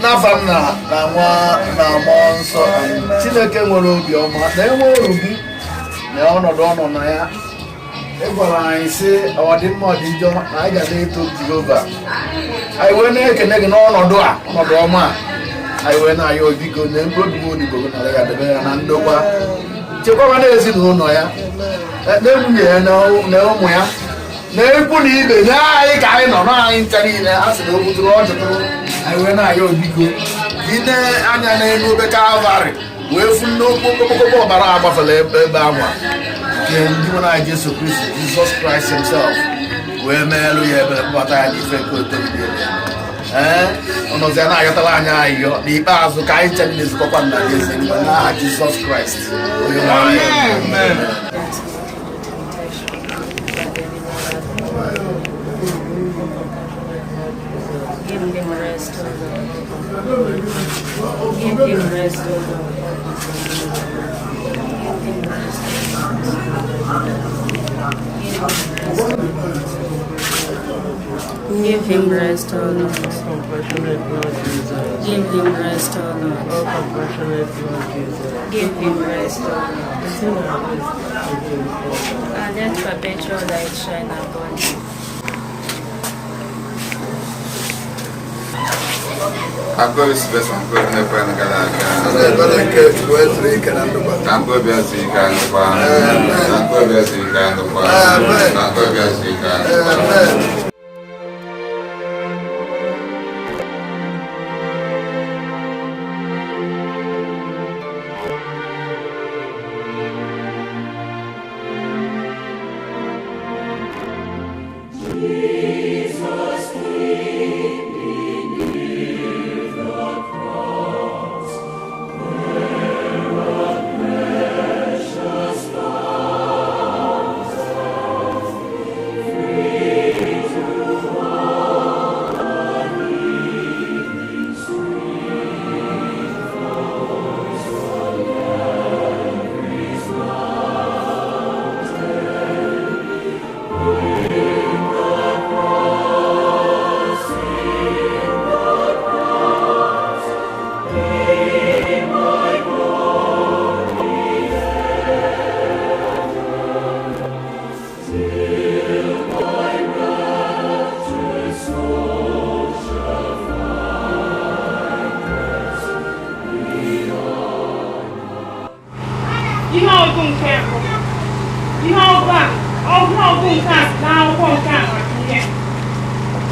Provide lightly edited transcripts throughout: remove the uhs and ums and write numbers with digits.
n'afa nna na nwa na mmụọ nsọ Chineke nwere obiọma na-enwe oru gị na ọnọdụ ọnọ na ya ịgwara anyị sị ọdịmma ọdịjọ na anyị ga na-eto Jehova anyị wee na-ekene gị n'ọnọdụ a ọnọdụ ọma anyị wee na-ayọ biko na obi odibo nara ya debe ya na ndokwa chekwaba na ezinụlọ ya na nwunye ya na ụmụ ya na ikwu na ibe nye anyị ka anyị nọ n'anyị ncha niile a sị na okwutụrụ ọchụtụrụ anyị wee na-ayọ biko ine anya n'elu obe Kalvarị wee fụ nnukwu okpokokpo ọbara agbafela ebe anwa nke ndị nwere anyị Jesu Kristi Jesus Christ himself wee meelụ ya ebe kpọbata ya n'ife nke otorite ọnọzia na-ayọtara anyị ayọ n'ikpeazụ ka anyị ncha niile zukọkwa nna gị ezi n'aha Jesus Christ onye nwe anyị. Give him rest, O Lord. Give him rest, O Lord. Give him rest, O Lord. Compassionate Lord Jesus. Give him rest, O Lord. Oh, compassionate Lord Jesus. Give him rest, O Lord. And let perpetual light shine upon him. Agora Sylvester, agora não é para na galera. Agora que eu entrei querendo bater. Agora Obiezekwem, agora Obiezekwem, agora Obiezekwem.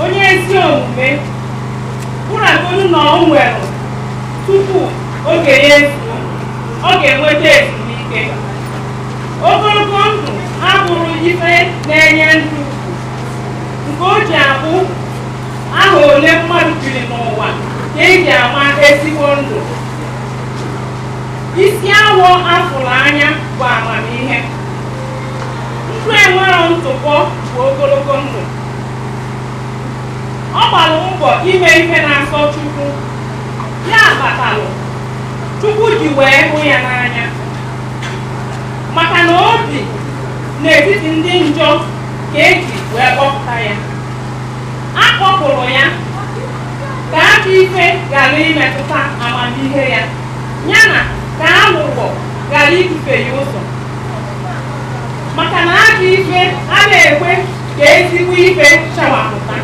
onye ezi omume ụlọakụ na o nwere tupu oge ya ezuo ọ ga-enweta ezumike. Ogologo ndụ abụrụ ife na-enye ndụ nke o ji abụ aha ole mmadụ biri n'ụwa ka e ji ama ezigbo ndụ. Isi awọ afụrụ anya bụ amamihe. Ndụ enwero ntụpọ bụ ogologo ndụ. Ọ gbara mbọ ime ihe na-asọ Chukwu, ya kpatalụ Chukwu ji wee hụ ya n'anya, maka na obi n'etiti ndị njọ ka eji wee kpọpụta ya. A kpọpụrụ ya ka aka ife ghara imetụta amamihe ya, yana ka aghụghọ ghara ibufe ya ụzọ, maka na aka ife a na-ekwe ka ezigbo ife chawapụta.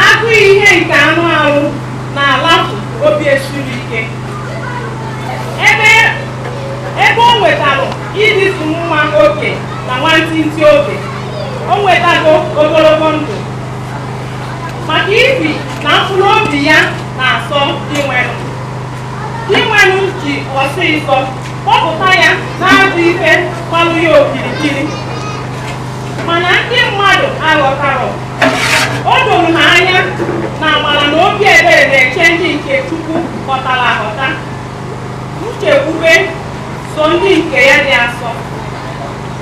Agụ ihe nke anụ arụ na-alapụ obi esiri ike. Ebe o nwetarụ ịdịtụ mma oke na nwantịntị oge, o nwetago ogologo ndụ, maka ibi na mkpụrụ obi ya na-asọ inwenụ ji ọsịsọ kpọpụta ya na-abụ ife gbalụ ya okirikiri. Mana ndị mmadụ aghọtarọ. O doro ha anya na amara na obi ebere na-eche ndị nke Chukwu ghọtara aghọta. Nchekwube so ndị nke ya dị asọ.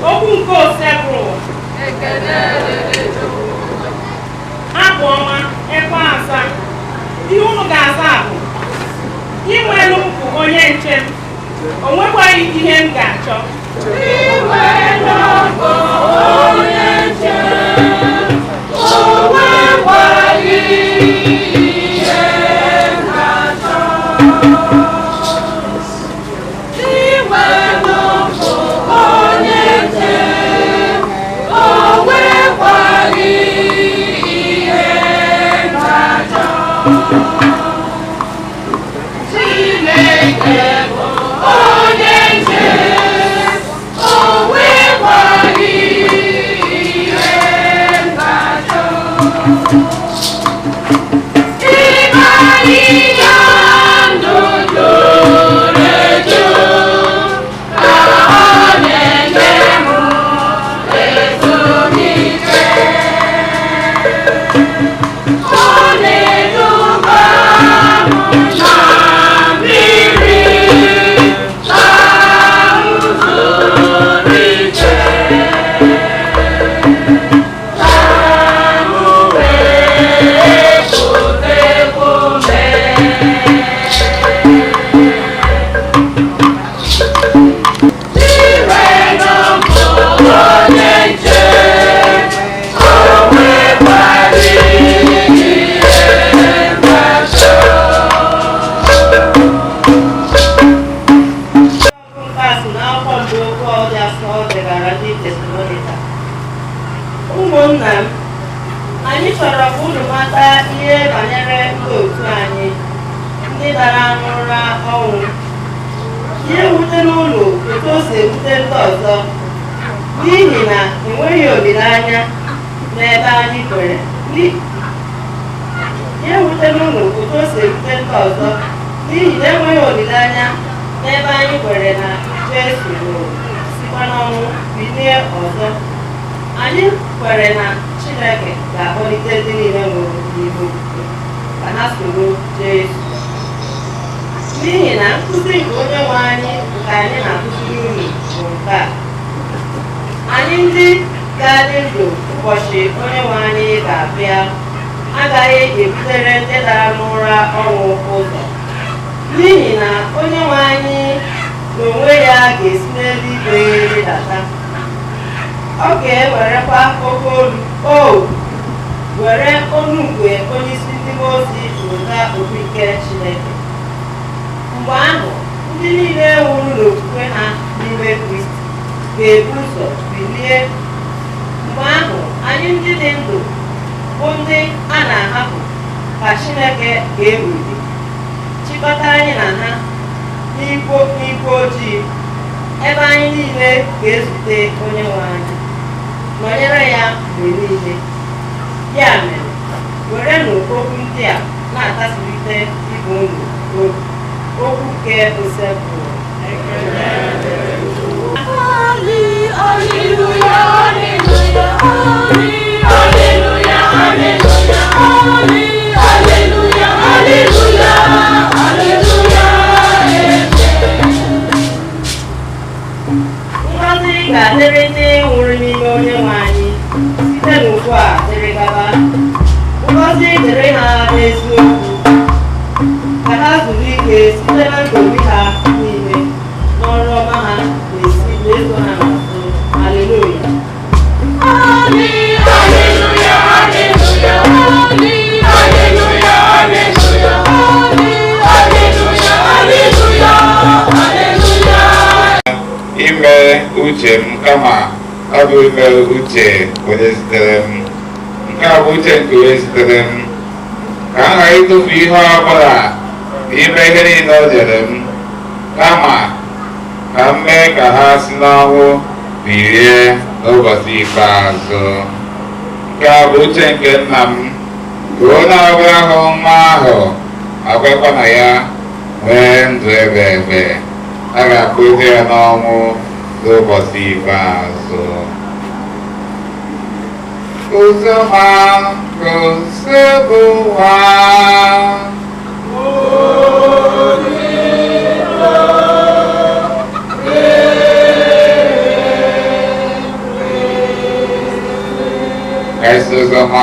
Okwu nke Osebụrụ abụ ọma ekwe asaa. Ihe unu ga-aza bụ inwelu bụ onye nche m, o nwekwaghị ihe m ga-achọ. Inwelu bụ onye nche m, o nwekwaghị ihe m Ụmụnna m, anyị chọrọ ka unu mata ihe banyere ndị otu anyị ndị dara n'ụra ọnwụ. Ihe wutere unu etu o si ewute ndị ọzọ n'ihi na enweghị olileanya n'ebe anyị kwere. Ihe wutere unu etu o si ewute ndị ọzọ n'ihi na enweghị olileanya n'ebe anyị kwere na Jesu sikwa n'ọnwụ bilie ọzọ. Anyị kwere na Chineke ga-akpọlite ndị niile nwụrụ n'ihu ka ha soro Jesu. N'ihi na nkụzi nke onye nwe anyị nke anyị na-akụziri unu bụ nke a: anyị ndị ga-adị ndụ ụbọchị onye nwe anyị ga-abịa agaghị ebutere ndị dara n'ụra ọnwụ ụzọ, n'ihi na onye nwe anyị n'onwe ya ga-esi n'eluigwe rịdata. Ọ ga-ewerekwa oke olu were olu mgbe onyeisi ndị ozi weta obi nke Chineke. Mgbe ahụ ndị niile nwụrụ n'okwukwe ha n'ime Kristi ga-ebu ụzọ bilie. Mgbe ahụ anyị ndị dị ndụ bụ ndị a na-ahapụ ka Chineke ga-ewuli chịkọta anyị na ha n'igwe ojii, ebe anyị niile ga-ezute onye nwe anyị nọnyere ya mgbe niile. Ya mere, werenụ okwu ndị a na-atasirite ibe unu obi. Okwu nke Obiezekwem. Ngọzi ga-adịrị ndị nwụrụ n'ime onye nwe anyị site n'ugbu a dịrị gaba. Ngọzi dịrị ha n'eziokwu, ka ha zuru ike site na ndụ ha niile n'ọrụ ọma ha na-eso ha n'azụ. Haleluya. Ime uche m kama ọ bụ ime uche onye zitere m. Nke a bụ uche nke onye zitere m, ka m ghara ịtụfu ihe ọ bụla n'ime ihe niile o nyere m, kama ka m mee ka ha si n'ọnwụ bilie n'ụbọchị ikpeazụ. Nke a bụ uche nke nna m, ka onye ọbụla hụrụ nwa ahụ akwekwa na ya nwee ndụ ebe ebe. A ga-akpụzi ya n'ọnwụ n'ụbọchị ikpeazụ. Uzoma gosebuwa Esi uzoma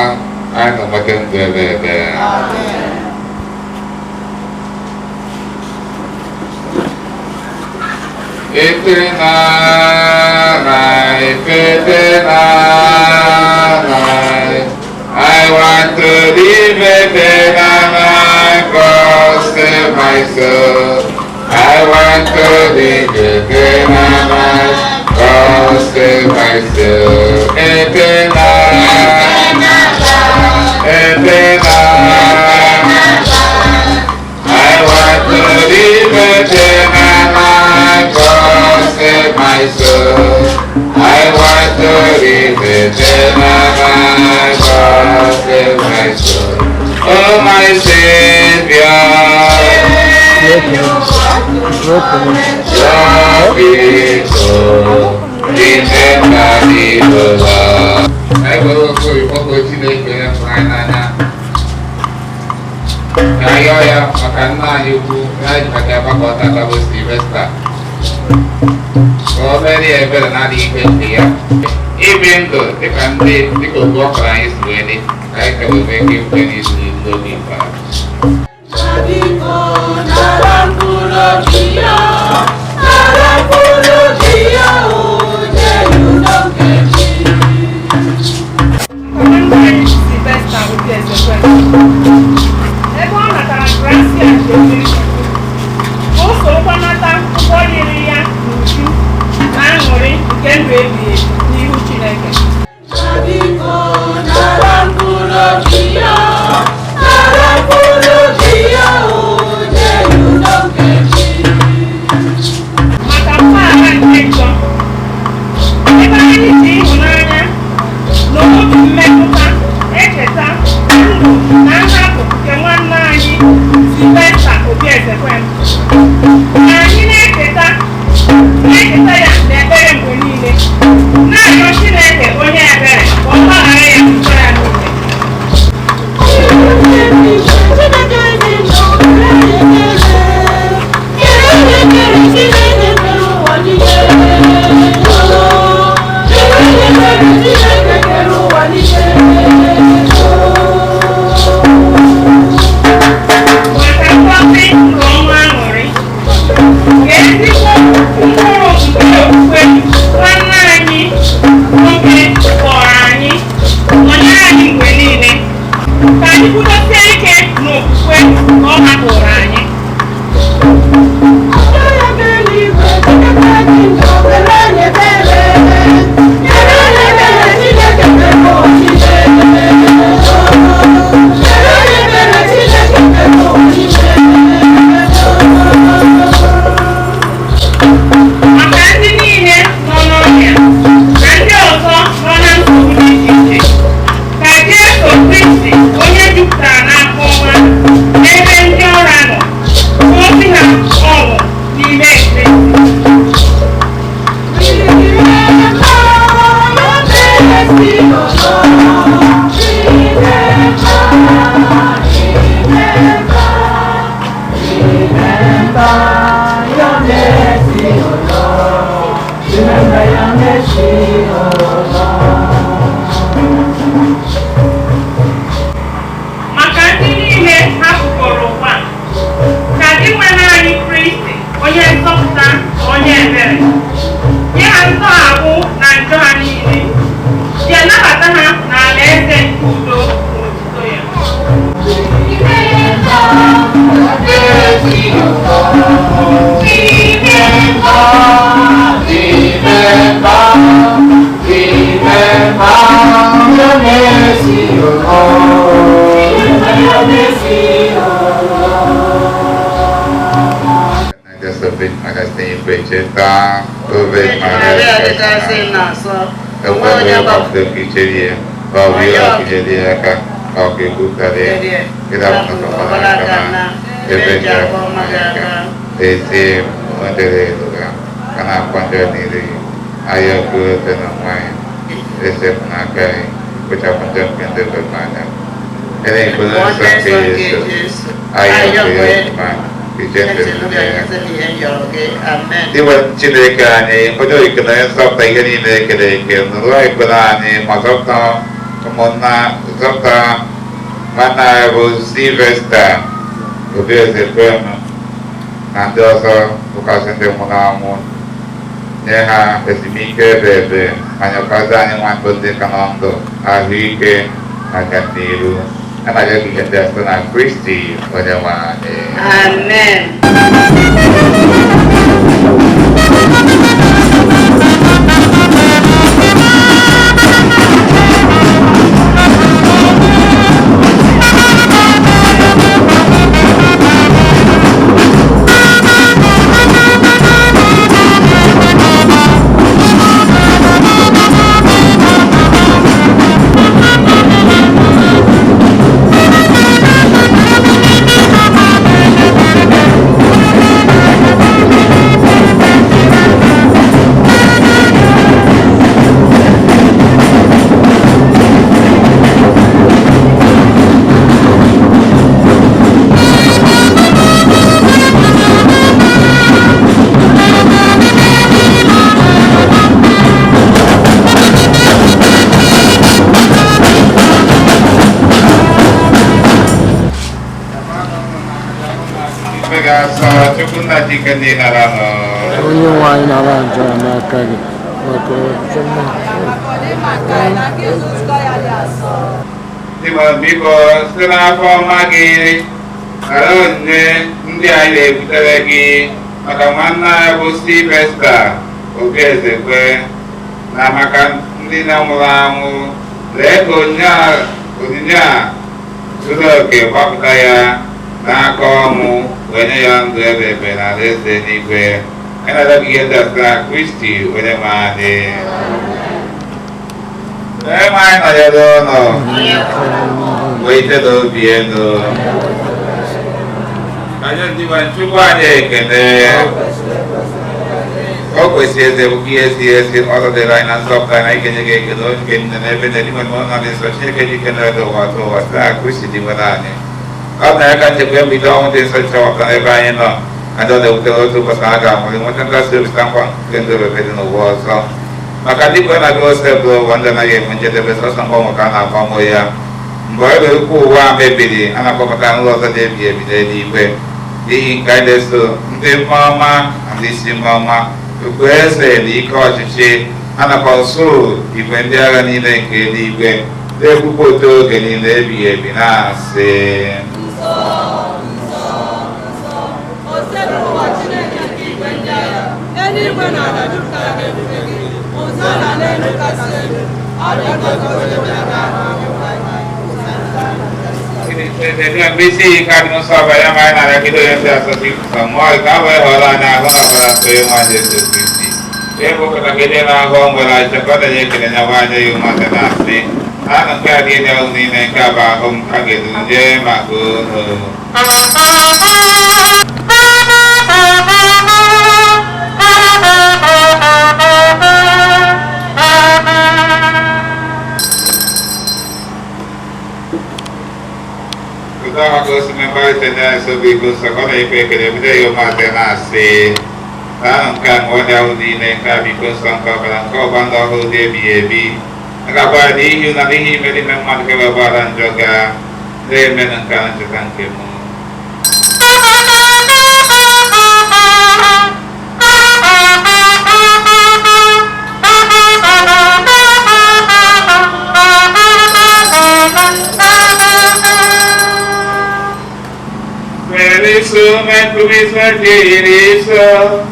anyị nọgbake ndụ ebe ebe. Etena I want to live eternal, God save my soul. I want to live eternal, God save my soul. Eternal, I want to live eternal, God save my soul. I want to live eternal, God save were also ịkpọkọ Chineke ya fụrụ anyị n'anya ka ayọ ya maka nna anyị ukwu anyị maka agbakọta ka bụ Sylvester ka o mere ya ebere na-adịghị ike nke ya ibi ndụ dịka otu ọ kọrọ anyị si wee dị ka anyị ka wee ike ikwe n'izu n'oge ikpeazụ. Sylvester Obiezekwem ebe ọ natara grasi a o sorokwa nata ụgwọ dịrị ya n'uju na aṅụrị nke ndụ ebighị ebi n'ihu Chineke. Maka mpaghara nke njọ ebe anyị ji ịhụnanya na obi mmetụta echeta ndụ na nhapụ nke nwanne anyị Sylvester Obiezekwem na anyị na-echeta ya n'ekpere mgbe niile na-arịọ Chineke onye ebere ka ọ gbaghara ya njọ ya niile. Iwe Chineke anyị onye okike nzọpụta ihe niile ekele eke nụrụ ekpere anyị ma zọpụta ụmụnna zọpụta nwanne anyị bụ Sylvester Obiezekwem na ndị ọzọ bụkasị ndị nwụrụ anwụ nye ha ezumike ebe ebe ma nyekwazi anyị nwandụ ndị ka nọ ndụ ahụike na ọganihu anaghị ogige ndị site na Kristi onye nwe anyị. Amen. asọ Chukwu nna Chike ndị nara nọ onye nwanyị nara njọ n'aka gị maka biko site n'afọ ọma gị nara onyinye ndị anyị na-ebutere gị maka nwanne anyị bụ Sylvester Obiezekwem na maka ndị na-nwụrụ anwụ. Lee ka onyinye a zuru oke gbapụta ya n'aka ọnwụ wee nye ya ndụ ebe ebe na alaeze n'igwe. Anyị na-arịọ gị ihe ndị asịrị Kristi onye nwe anyị. Onye nwe anyị nọnyere ụnụ wee ite n'obi elu. Anyị ndị nwe Chukwu anyị ekele. O kwesịrị eze bụ ihe si esi ọzọ dịrị anyị na nsọpụta na ikenye gị ekele oge niile n'ebe na-edigwe na ụlọ dị nsọ Chineke dị ike na-ede ụwa atọ ụwa site na Kristi dị nwere anyị. Ọ bụ na ya ka nchekwa mbido ọnwụ dị nsọ chọpụta n'ebe anyị nọ ndị ọ na-ewutere otu ụbọchị a ga-amụrụ nweta ntasị obi site nkwa nke ndị obebe dị n'ụwa ọzọ. Maka ndị kwe na gosep bụ ụwa ndị anaghị enwe njedebe sọsọ mgbanwe ka a na-agbanwe ya. Mgbe ọ bụrụ ukwu ụwa mebiri a na-akpọpụta nrọ ọzọ dị ebi ebi n'eluigwe. N'ihi nke anyị na-eso ndị mmaọma na ndị isi mmaọma okpu eze na ike ọchịchị a nakwa usoro igwe ndị agha niile nke eluigwe na-ekwupụta oge niile ebighị ebi na-asị mbisi ika dị nsọ abanye ma anyị na-arịa kido ya ndị asọsọ ikwusa mmụọ ka a wee họrọ anyị ahụ na ọbara nsọ ya nwa Jesu Kristi ebe ụkọta gị dị n'ahụ nwere anyị chekwa dị nye ekele nyawa anya ya ụmụaka na-asị anụ nke a dị ịdị ahụ niile nke abụ ahụ m ka ga-eduru jee maka unu Ako sumembay tanya sabi ko sa kanay pekene biday umate na si tanong kan wala udi na kabi ko sa kabalang ko banda ko debi nakabadi yung narihi meri ng mga kababaran joga deme ng kanan sa tangke mo Sumen kumisme diriso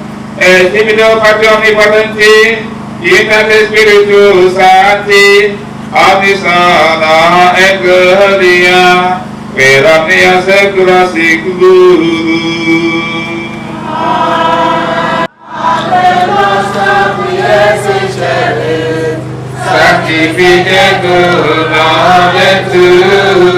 Timido patio omnipotente Ignat Spiritus Sancti Omnisana et gloria Per omnia secula seculorum Sanctificetur nomen tuum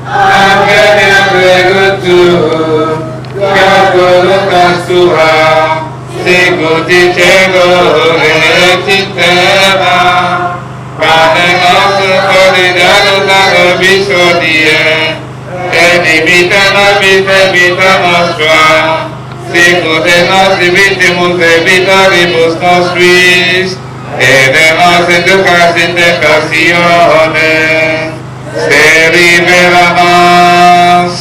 Angenia pregutum Catolucas Tuam Sicut in cielo et in terra Pane nostrum quotidianum da nobis hodie Et dimita nobis debita nostra Sicut et nos dimitimus debitoribus nostris Et ne nos inducas in tentationem Se libera nos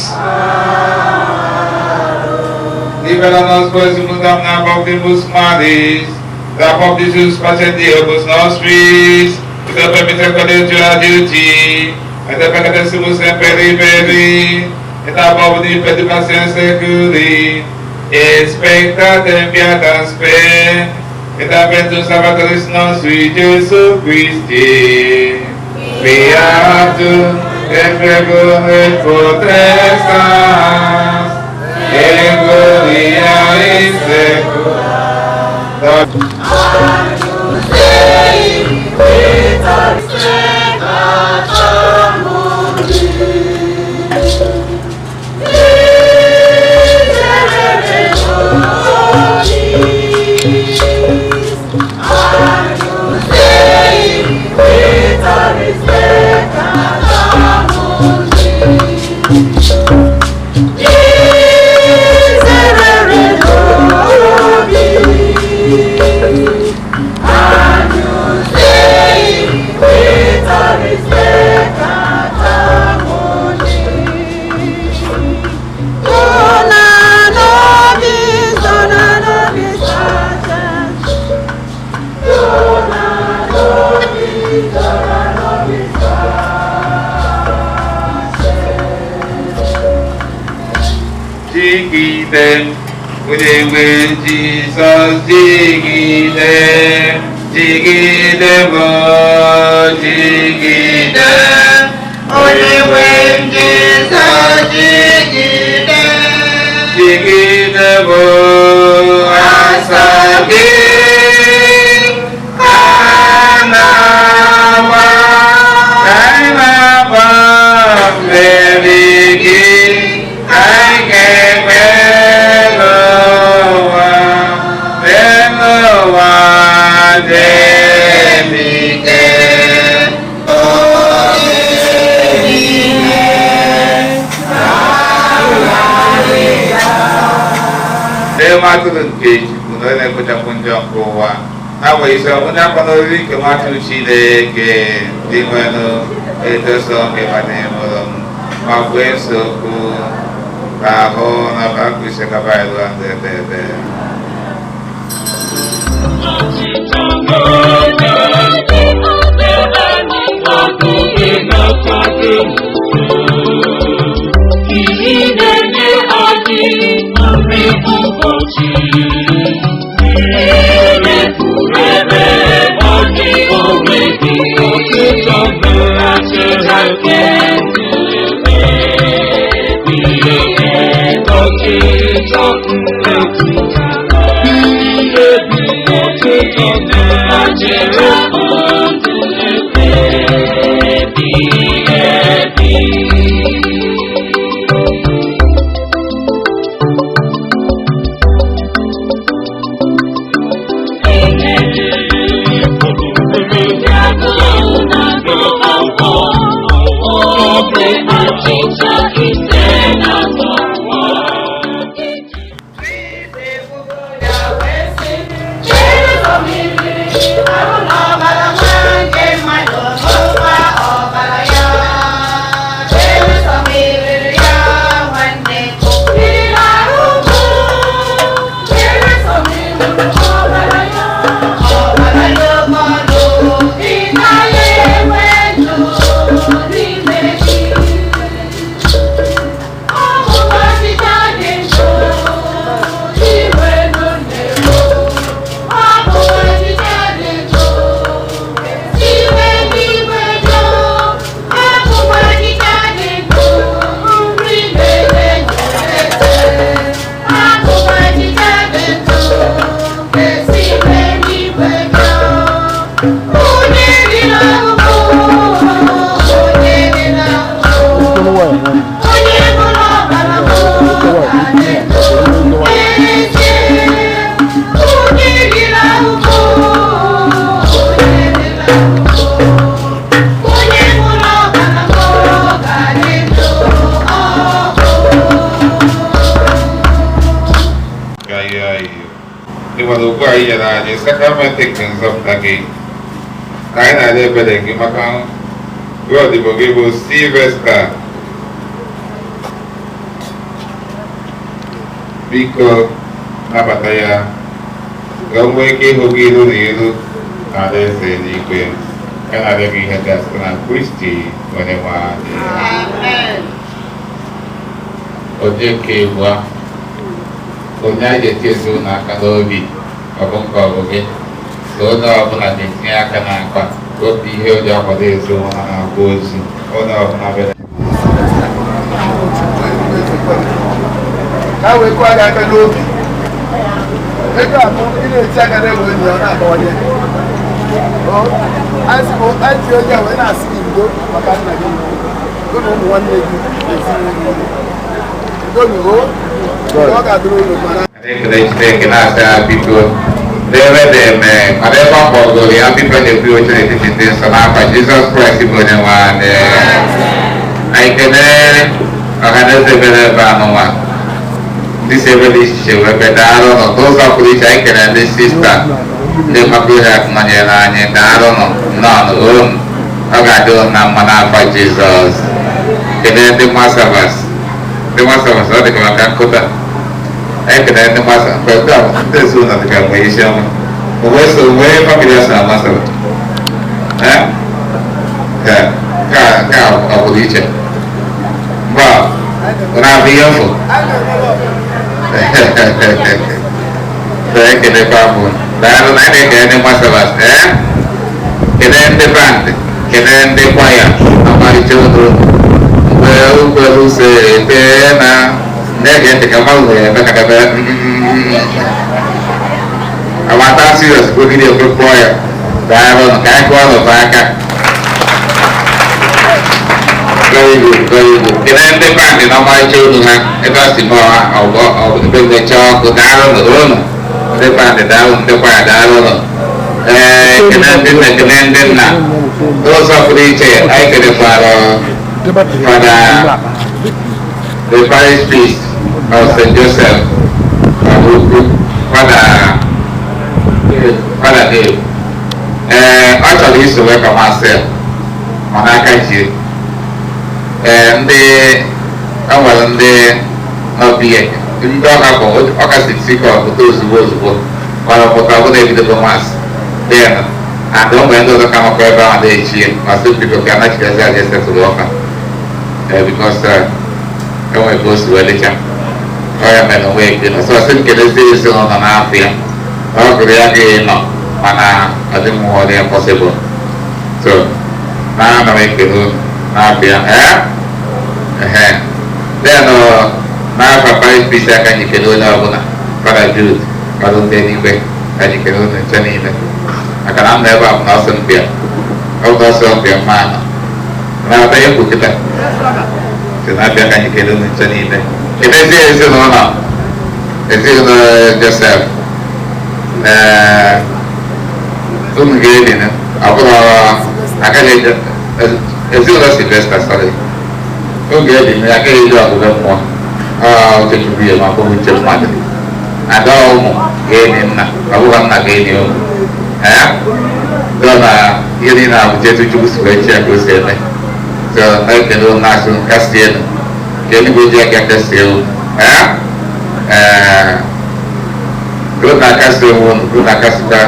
Libera nos quasimus damna baptimus malis Da baptisus pacientiobus nostris Et da permisericordiosa duty Et da peccatissimus imperiberi Et da bapti pedicationem seculi Et spectatem beatam spe Et da ventus salvatoris nostri Jesu Christi Beatum et pregum et potestas et gloria in secula. Agnus Dei, vitaris peccatum mundi. Miserere nobis. Agnus Dei, vitaris peccatum mundi. Miserere nobis. Agnus Dei, vitaris peccatum jigide Udewe Jesus jigide Jigide mo jigide Udewe Jesus jigide Jigide mo asagi Kanawa Kainawa Meliki Kaikewe Lowa Belowa Demike Matulun cage, Unole Kuchapunja Koa. How is a Unapoli, Kamatu Chile, Dimano, Etoson, Evanemo, Mabueso, Taho, Nabakusakabailo, and the sacramental things of Nagi. Kaina de Bedeki Makan, God the Bogibo Sylvester. Biko Nabataya, Gomweki Hogiru Niru, Nade Senique, Kanadeki Hadaskana Christi, whenever. Amen. Ojekewa, Onyaje Tesu Nakanobi. Oke, so now I'm not thinking I can go be here for this one and goes. Oh no, I'm not better. How we quite like a look. They got a second when you're not on it. Oh, I suppose I feel when I see him go, I can't like him. Go home one day. Go go. They can ask people. They read them, whatever for the young people in the future, it is so now for Jesus Christ, people in one. I can this relationship with the Daron, those of which I can and this sister, they might be have money and Daron, none, I got to know for Jesus. And then the most of us, all the Kakakuta. I can end the master, but this is not the calculation. Where's the way for me as a master? Cow of the teacher. Well, when I be young. Kene kamu, lalu nanti kene masalah, kene ente band, kene ente choir, amari children, baru se tena, nege ente kamu ya, mereka kata, amata serius, gue video ke choir, lalu kayak choir lo pakai, kau kene ente band, amari children, itu semua, aku belajar ke dalam dulu. Depan di dalam depan dalam kenantin na terus aku dicek ay ke pada the parish priest of Saint Joseph pada dia actually used to work on myself mana kaji ndi awal ndi objek ndị ọka bụ ọka sisi ka ọ pụta ozugbo mana pụta ọbụla ebidogo masị then and o nwere ndị ọzọ ka makwa ebe ahụ na-echi ya ma sị biko ka anachigazi aja esetụrụ ọka bikos enwere ka o si welicha ọya mere onwe ekele so sị m kelezie ezinụlọ n'afọ ya ọ gụrụ ya ga nọ mana ọ dị mmụọ dị impossible so na-ana m ekele n'afọ ya then n'afọ parish priest aka anyị kele onye ọbụla Father Jude ọrụ ndị n'igwe anyị kele onye nche niile maka na m na ebe a bụ n'ọsọ mpịa ọ bụ n'ọsọ mpịa mma anọ na-ata ya kwukịta si na-abịa ka anyị kele onye nche niile kenezie ezinụlọ Joseph unu ga-eli ọ bụrụ agaghị ezinụlọ Sylvester sorry oge eli na agaghị eji ọgụgụ mmụọ Ogbuefi ya ma bụrụ uche mmadụ ada ụmụ ga-enyi nna ọ bụghị nna ga-enyi ụmụ dọ na ihe niile abụcha etu Chukwu si wee chi ya ka o si eme so na-ekele ụmụ na-asụ nkasi elu ka eluigwe ji aka kasị ewu ruo na akasị ewu unu ruo na akasịta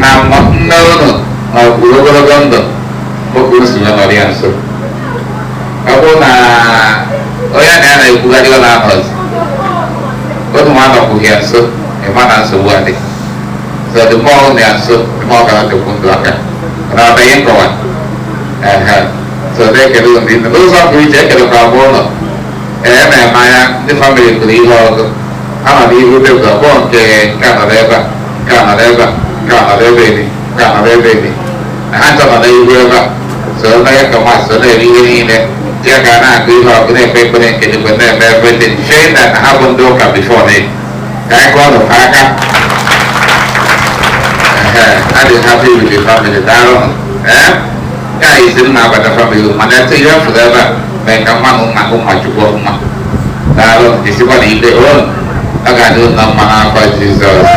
na nne unu na ọgburu ogologo ndụ oge o si wee nọrọ ya nso ọ bụrụ na onye na ya na-ekwugharị ọ na-anọzi otu nwa anọkwughị ya nso ịma na nsogbu adị so dị mmụọ ụnụ ya nso dị mmụọ gara tekwu ndụ aka ọ na-abịaghị nkọwa so na-ekele ndị nne n'ụzọ pụrụ iche ekelekwa abụ ụlọ na-eme anya ndị famịlị kwuru ihe ọzọ a nọ n'ihu tebụl abụọ nke anọrọ ebe a nke anọrọ ebe a nke anọrọ ebe edi nke anọrọ ebe edi na ha nchọ nọ n'ihu ebe a so na-enye ka mmasị so na-eri ihe niile ya ga na-agụ ihe ọgụ na-ekpe ekpere nke dịkwa na-eme everything showing that ha bụ ndị ụka before me ka anyị kụọ nụkwa aka adị happy with the family daalụ ka anyị si m na-abata family mana etu ihe fụrụ ebe a mee ka mmanụ nna ụmụ Chukwu ọma daalụ jisikwa na ike ọ ga-adị ụlọ mma n'afọ Jizọs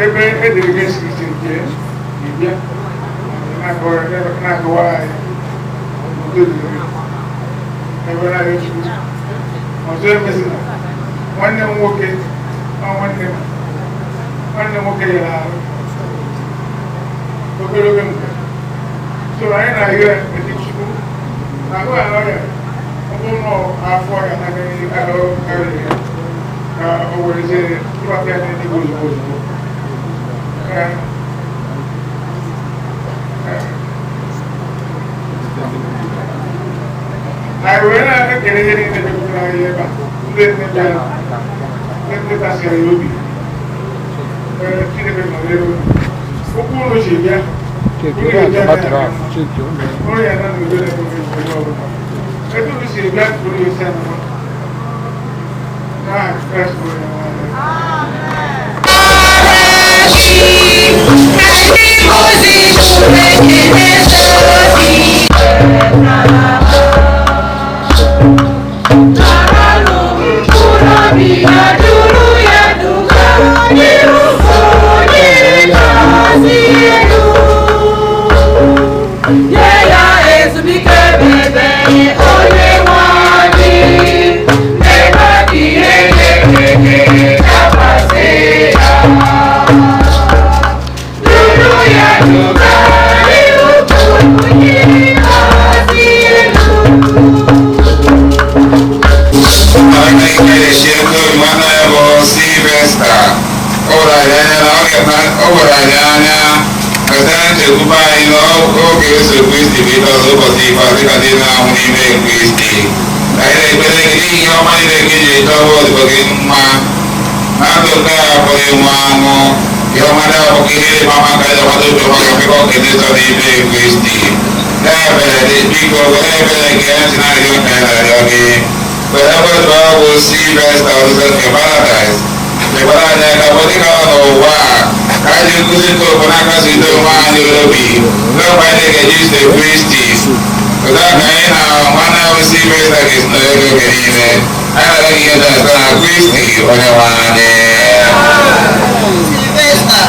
ebe edere gị esi iche nke ịbịa na-agụwa anyị ebe na-arịọ Chukwu ọzọ emezina nwanne m nwoke nyere arụ ogologo mgbe so anyị na-ahịa edi Chukwu na ahụ ya ọ bụrụ na afọ ya na-agaghị arụ karịrị ya ka o werezie ịgbata ya n'eluigwe ozugbo ozugbo anyị wee na-ekele ihe niile mepụtara anyị ebe a ndị nne bịara ndị tasịara ya obi Chineke nọ n'elu okwu ụlọ chi bịa ụlọ ya na n'udo na-emefe onye ọbụla ebe ụlọ si bịa ụlọ ya si anụma n'aha Kraịst bụ onye Thank you. na-ekwuba anyị n'oge eso Kristi bụ ịtọrọ ụbọchị ikpeazụ dịka ndị na-anwụ n'ime Kristi. Ka anyị na-ekpere gị n'ihi ihe ọma niile gị ji chọọ odibo gị mma na ndụ nke a pụrụ ịnwụ anwụ. Ihe ọma ndị abụ ka ihe ịma mma ka anyị agbata obi ọma ka mmekọ nke ndị chọrọ n'ime Kristi. Ya mere biko were ebere gị ntị na arịrịọ nke anyị na-arịọ gị. Were wetu ọgwụ Sylvester Obiezekwem Paradise. Lekwara anyị aka bụ dịka ọ n'ụwa a ka anyị nkụzi nke okwu na-akasi udo nwa anyị obi n'ọgba anyị ga-eji ise Kristi. Ụda ka anyị na nwanne ahụ Sylvester ga-esi n'oge oge niile. Anyị na-aga ihe dị ọzọ na Kristi onye nwe anyị. Sylvester.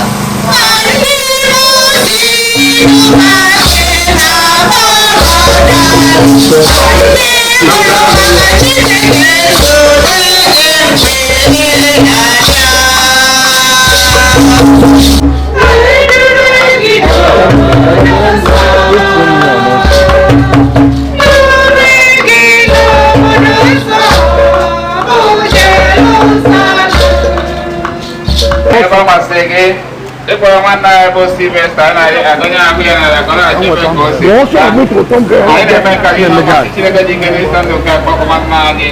Ịkpọrọ nwanne anyị bụ Sylvester anaghị agụnye ahụ ya na akọrọghachi ebe ka o si. Anyị na-eme ka ihe ọma Chineke dị ike n'ịsa ndụ nke akpọkọ nwanne anyị.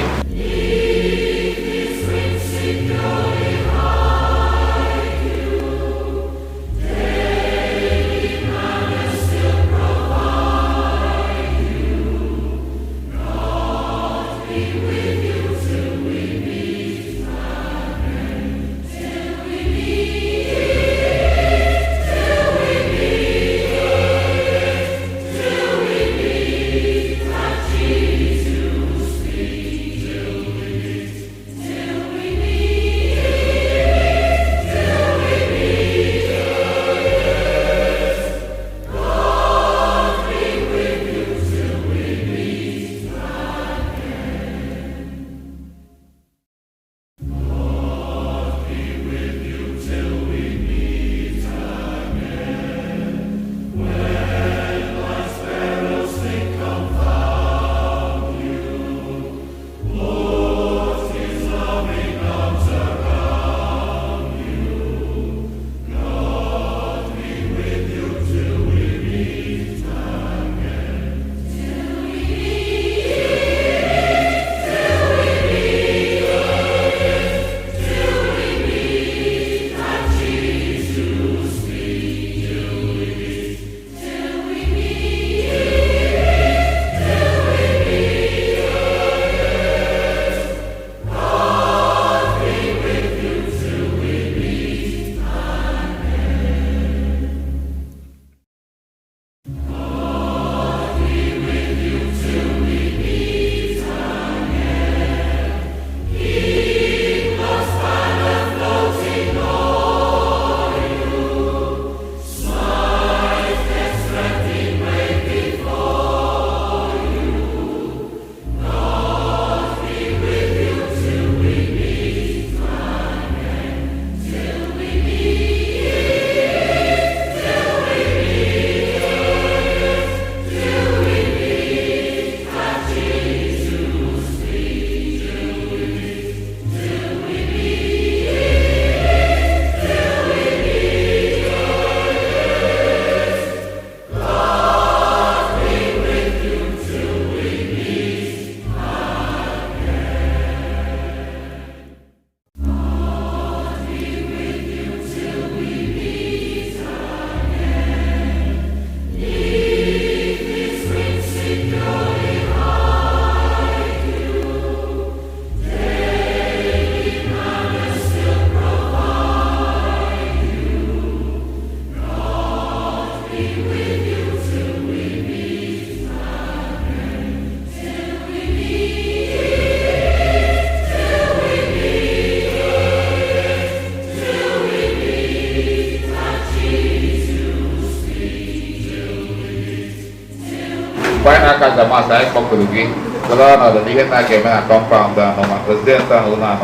Banyak sama saya pembeli kalau ada di kita gimana compound dan rumah presiden dan rumah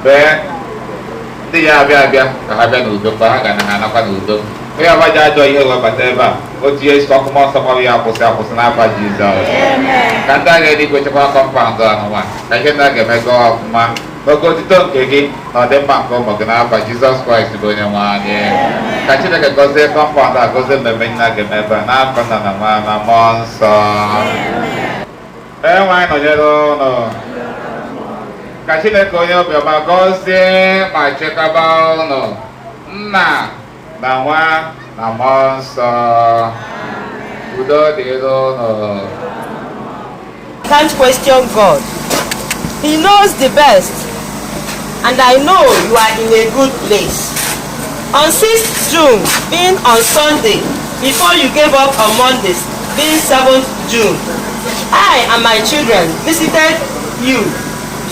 dia biar kehabian uduk bah karena anak kan uduk onye ọbaja ajọ ihe webata ebe a otu ihe isi ọkụ mmụọ nsọ gbara ya akwụsị akwụsị n'afa Jizọs ka ndị agha eluigwe chekwa kọmpaụndụ anụnwa ka ihe ndị a ga-emego ọfụma n'oge otito nke gị na ọdịmma nke ụmụ gị n'afa Jizọs Kraịst bụ onye nwe anyị ka Chineke gọzie kọmpaụndụ a gọzie mmemme nna ga-eme ebe a n'afọ nna na nwa na mmụọ nsọ enwe anyị nọnyere ụnụ ka Chineke onye obiọma gọzie ma chekwaba ụnụ nna na nwa na mmụọ nsọ udo dịrị ụnụ. Can't question God. He knows the best, and I know you are in a good place. On 6th June, being on Sunday, before you gave up on Mondays, being 7th June, I and my children visited you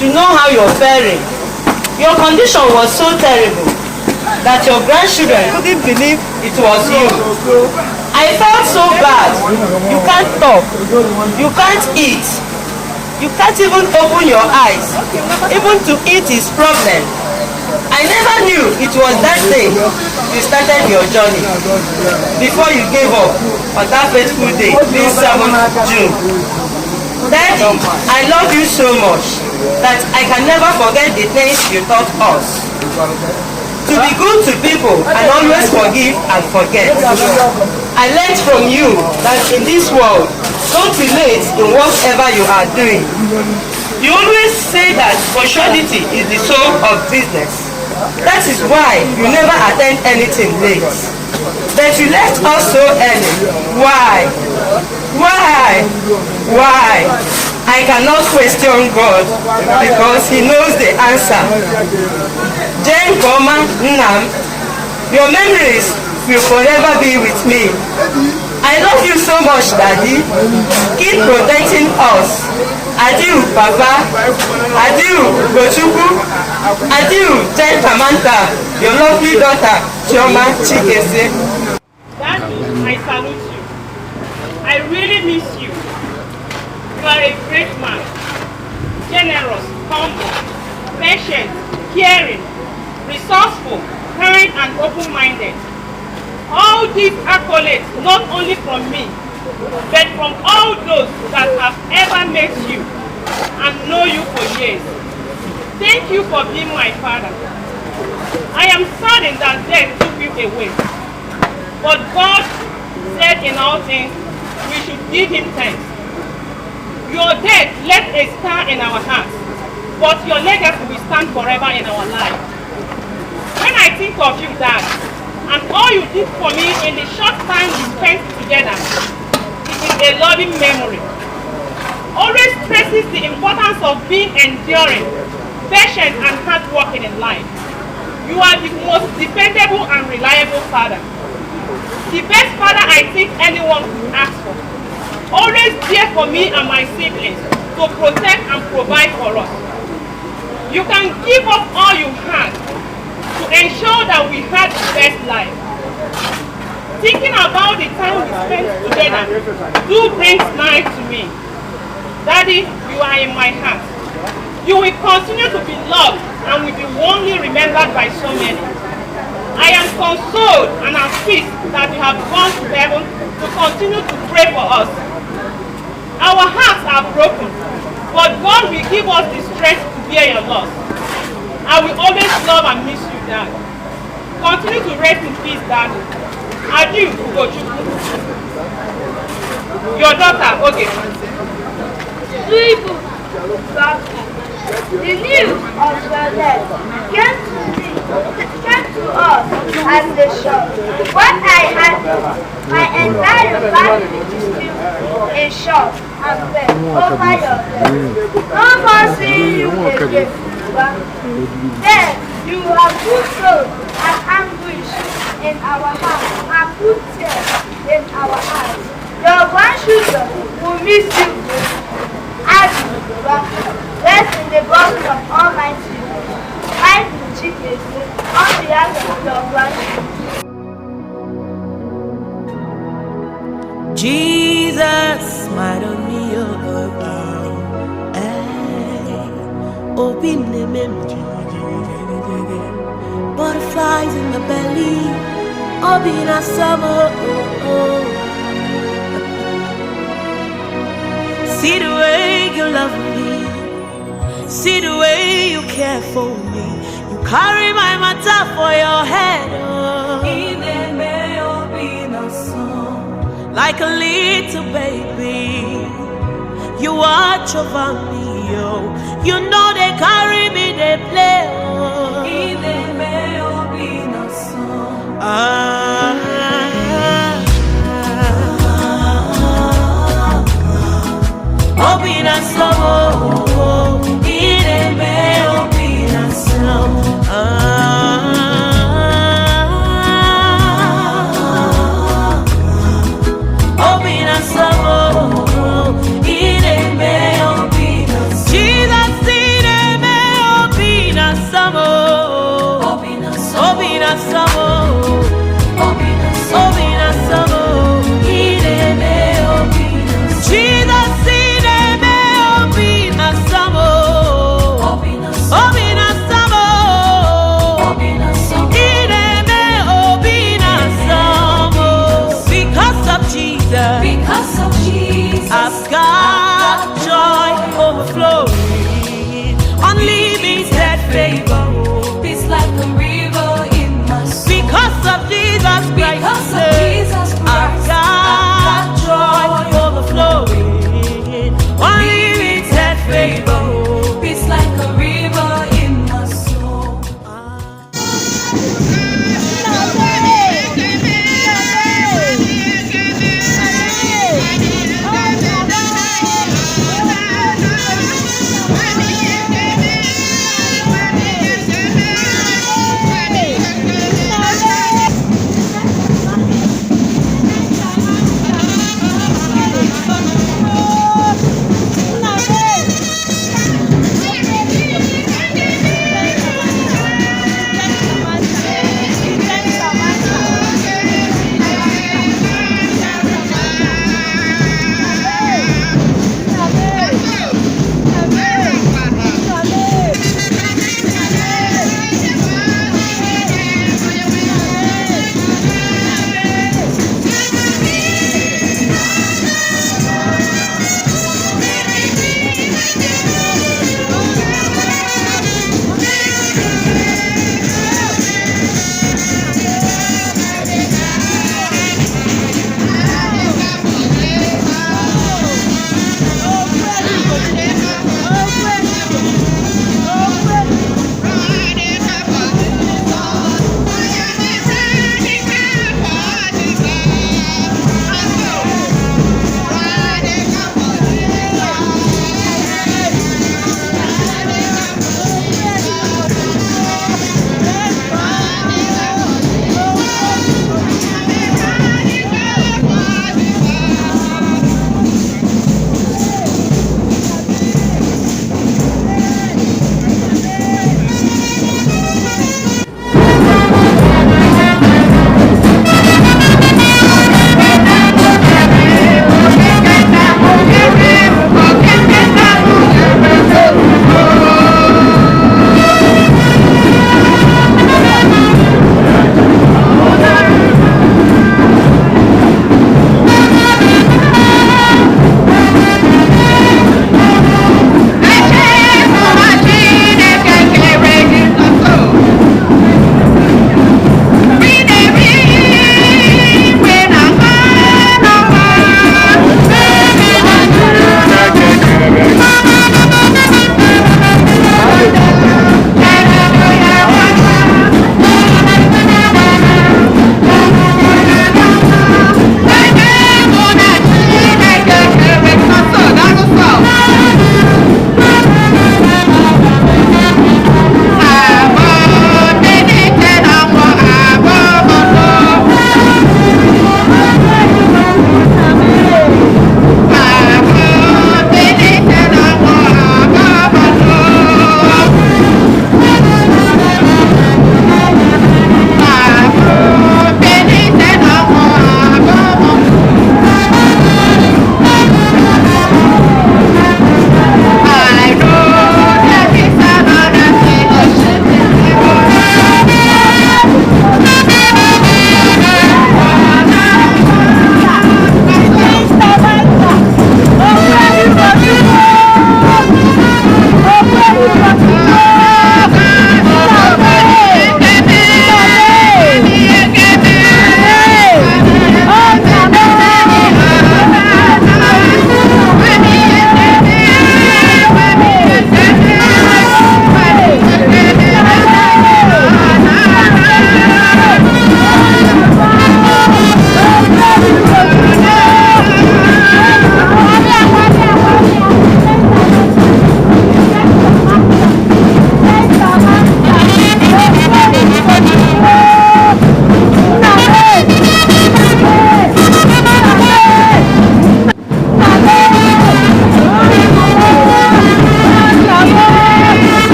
to know how you're faring. Your condition was so terrible that your grandchildren couldn't believe it was you. I felt so bad. You can't talk. You can't eat. You can't even open your eyes. Even to eat is problem. I never knew it was that day you started your journey before you gave up on that fateful day, being 7th June. Daddy, I love you so much that I can never forget the things you taught us. To be good to people and always forgive and forget. I learned from you that in this world, don't be late in whatever you are doing. You always say that punctuality is the soul of business. That is why you never attend anything late. But you left us so early. Why? Why? Why? I cannot question God because He knows the answer. Jane Goma Nnam, your memories will forever be with me. I love you so much, Daddy. Keep protecting us. Adieu, Papa. Adieu, Ugochukwu. Adieu, Jane Kamanta, your lovely daughter, Chioma Chikese. Daddy, I salute you. I really miss you. You are a great man. Generous, humble, patient, caring, resourceful, kind and open-minded. All these accolades not only from me, but from all those that have ever met you and know you for years. Thank you for being my father. I am saddened that death took you away. But God said in all things, we should give Him thanks. Your death left a scar in our hearts, but your legacy will stand forever in our lives. When I think of you, Dad, and all you did for me in the short time we spent together, it is a loving memory. Always stresses the importance of being enduring, patient and hardworking in life. You are the most dependable and reliable father. The best father I think anyone could ask for. Always there for me and my siblings to protect and provide for us. You can give up all you had to ensure that we had the best life. Thinking about the time we spent together do bring smile to me. Daddy, you are in my heart. You will continue to be loved and will be only remembered by so many. I am consoled and at peace that you have gone to heaven to continue to pray for us. Our hearts are broken, but God will give us the strength to bear your loss. I will always love and miss you, Dad. Continue to rest in peace, Dad. Adieu, Ugochukwu. Your daughter, Ogbuefi. The news of your death came to us as a shock. What I had, my entire family is still in shock and pain over your death. No more seeing you again. Then you have put sorrow and anguish in our hearts and put tears in our eyes. Your grandchildren will miss you. As you rest in the bosom of Almighty, I Chikese, on behalf of your grandchildren. Jesus, smile on me again. Open the memory. Butterflies in the belly. Obina summer. See the way you love me, see the way you care for me. You carry my matter for your head, like a little baby. You watch over me, oh. You know they carry me, they play, oh. Obina slow, ideme obina slow. Obina slow, ideme obina slow. Jesus did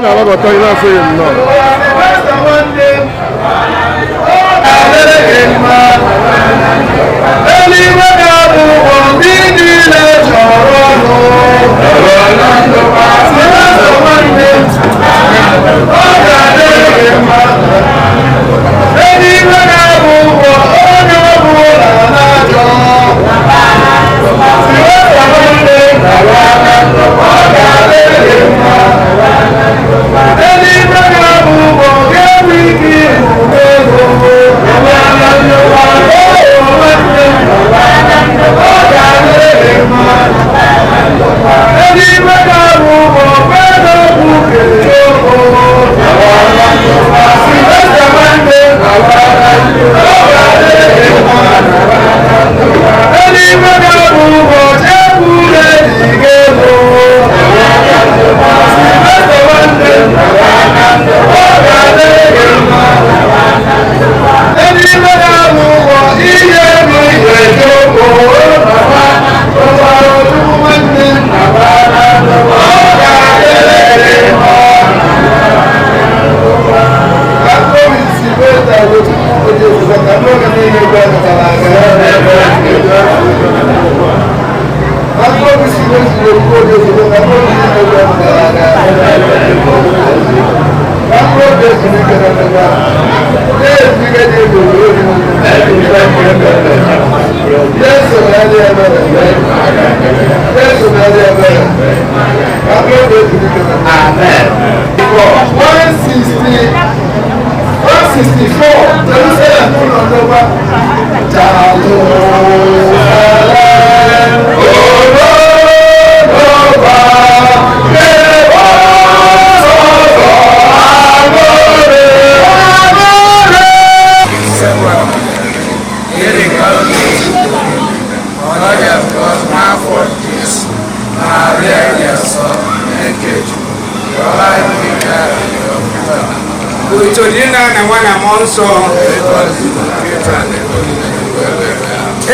Anyị na-alabata ihe afọ ya nnọọ. Eluigwe ga-abụ ụgbọ ndị niile chọrọ ọnụ. Sylvester nwanne m, ọ ga-adịrị gị mma. Eluigwe ga-abụ ụgbọ onye ọbụla na-achọ. Sylvester nwanne m, ọ ga-adịrị gị mma. Eluigwe ga-abụ ụgbọ ga-enwe ike ịhụ ego.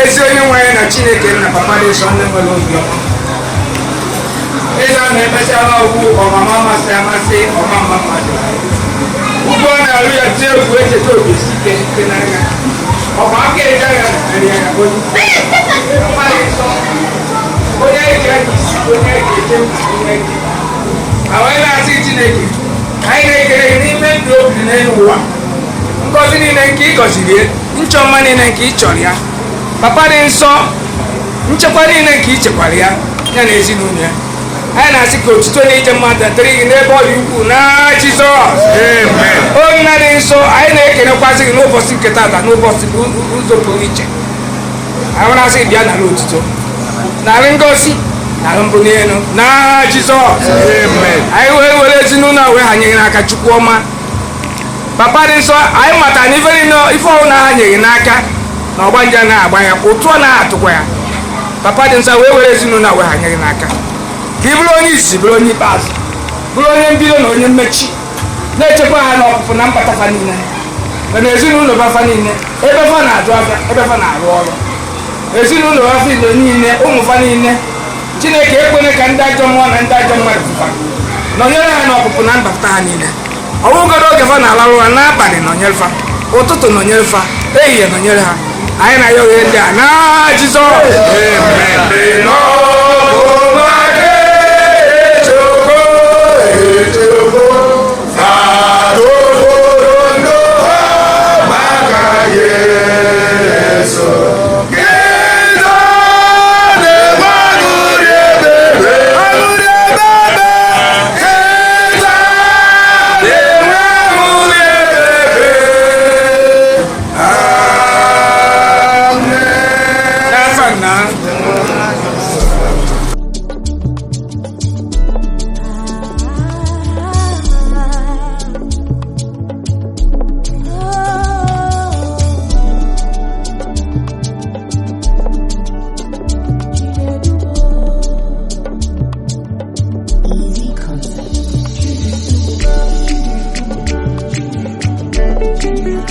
ezi onye nwere na Chineke na papa dị nsọ ndị nwere obi ịza na-emechala ọgwụ ọmama amasị amasị ọmama mmadụ ugbo na-alụ ya tie egwu echeta obisi ike nke n'anya ọkwa aka eji agha narị ya onye eji aka isi onye eji eje onye eji awee na-asị Chineke anyị na-ekele n'ime ndụ obi n'elu ụwa ngọzi niile nke ị gọziri ya nchọ mma niile nke ị chọrọ ya papa dị nsọ nchekwa niile nke ị chekwara ya ya na ezinụlọ ya anyị na-asị ka otuto na ije mmadụ dịrị gị n'ebe ọ dị ukwuu na Jizọs onye na dị nsọ anyị na-ekenekwazị gị n'ụbọchị nke tata n'ụbọchị ụzọ pụrụ iche anyị na-asị bịa nara otuto narị ngozi narị mbụ n'elu na Jizọs anyị wee were ezinụlọ wee hanyere n'aka Chukwu ọma papa dị nsọ anyị mata na ife ọhụrụ na ha nyere n'aka na ọgbanja na-agba ya ụtụ ọ na-atụkwa ya papa dị nsọ wee were ezinụlọ wee hanyere n'aka ka ị bụrụ onye isi bụrụ onye ikpeazụ bụrụ onye mbido na onye mmechi na-echekwa ha n'ọpụpụ na mbata fa niile na ezinụlọ bafa niile ebe fa na-azụ afịa ebe fa na-arụ ọrụ ezinụlọ bafa niile ụmụ fa niile Chineke ekwene ka ndị ajọ mmụọ na ndị ajọ mmadụ fụfa nọnyere ha n'ọpụpụ na mbata ha niile ọbụgodo oge fa na-alarụ ha n'abalị nọnyere fa ụtụtụ nọnyere fa ehihie nọnyere ha anyị na ya oghe ndị a na Jizọs